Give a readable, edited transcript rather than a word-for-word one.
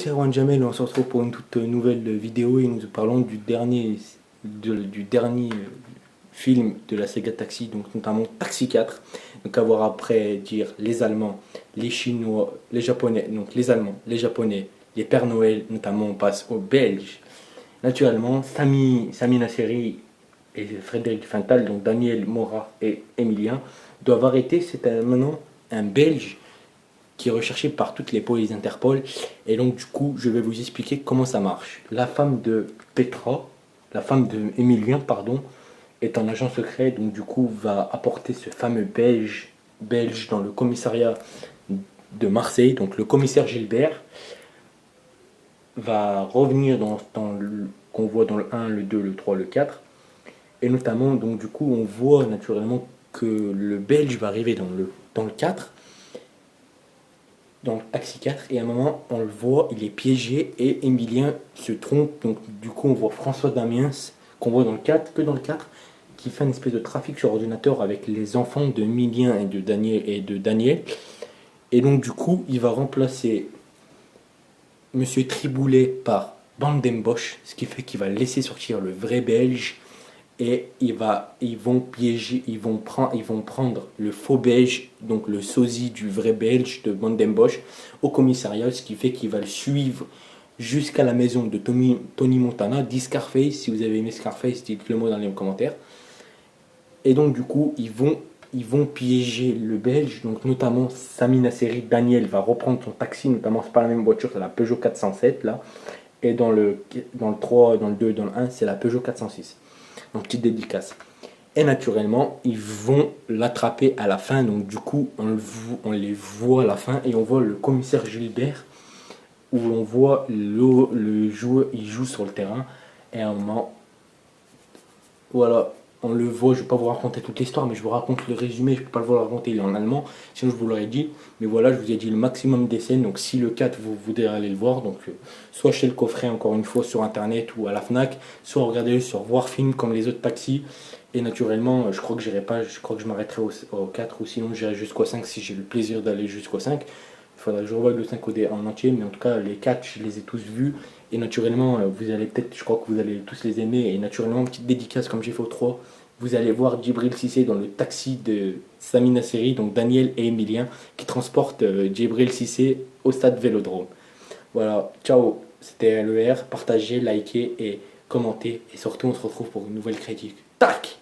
c'est Erwan Jamel, on se retrouve pour une toute nouvelle vidéo et nous parlons du dernier film de la saga Taxi, donc notamment Taxi 4. Donc avoir après dire les Allemands, les Chinois, les Japonais, donc les Allemands, les Japonais, les Pères Noël, notamment on passe aux Belges. Naturellement, Sami Nasseri et Frédéric Fintal, donc Daniel Mora et Emilien, doivent arrêter, maintenant un Belge qui est recherché par toutes les polices Interpol. Et donc, du coup, je vais vous expliquer comment ça marche. La femme de Petra, la femme de Emilien, pardon, est un agent secret, donc du coup, va apporter ce fameux belge dans le commissariat de Marseille. Donc, le commissaire Gilbert va revenir dans le qu'on voit dans le 1, le 2, le 3, le 4. Et notamment, donc du coup, on voit naturellement que le belge va arriver dans le 4, dans le taxi 4, et à un moment on le voit, il est piégé et Emilien se trompe. Donc du coup on voit François Damiens, qu'on voit dans le 4, que dans le 4, qui fait une espèce de trafic sur ordinateur avec les enfants de Emilien et de Daniel. Et donc du coup il va remplacer Monsieur Triboulet par Bandembosch, ce qui fait qu'il va laisser sortir le vrai belge. Et ils vont piéger, ils vont prendre le faux belge, donc le sosie du vrai belge de Bandenbosch, au commissariat, ce qui fait qu'il va le suivre jusqu'à la maison de Tony Montana, dit Scarface. Si vous avez aimé Scarface, dites-le moi dans les commentaires. Et donc du coup, ils vont piéger le belge, donc notamment Sami Nasseri, Daniel va reprendre son taxi, notamment c'est pas la même voiture, c'est la Peugeot 407 là. Et dans le 3, dans le 2, dans le 1, c'est la Peugeot 406. Donc petite dédicace. Et naturellement, ils vont l'attraper à la fin. Donc du coup, on les voit à la fin et on voit le commissaire Gilbert où on voit le joueur, il joue sur le terrain. Et à un moment, voilà, on le voit. Je ne vais pas vous raconter toute l'histoire, mais je vous raconte le résumé. Je ne peux pas vous le raconter, il est en allemand. Sinon, je vous l'aurais dit. Mais voilà, je vous ai dit le maximum des scènes. Donc si le 4, vous voudrez aller le voir, donc soit chez le coffret, encore une fois, sur Internet ou à la FNAC, soit regardez-le sur Voir Film comme les autres taxis. Et naturellement, je crois que j'irai pas, je crois que je m'arrêterai au 4 ou sinon j'irai jusqu'au 5 si j'ai le plaisir d'aller jusqu'au 5. Il faudra que je revoie le 5 en entier, mais en tout cas, les 4, je les ai tous vus. Et naturellement, vous allez peut-être, je crois que vous allez tous les aimer. Et naturellement, petite dédicace comme j'ai fait au 3, vous allez voir Djibril Cissé dans le taxi de Sami Nasseri, donc Daniel et Emilien, qui transportent Djibril Cissé au stade Vélodrome. Voilà, ciao, c'était LER, partagez, likez et commentez. Et surtout, on se retrouve pour une nouvelle critique. Tac!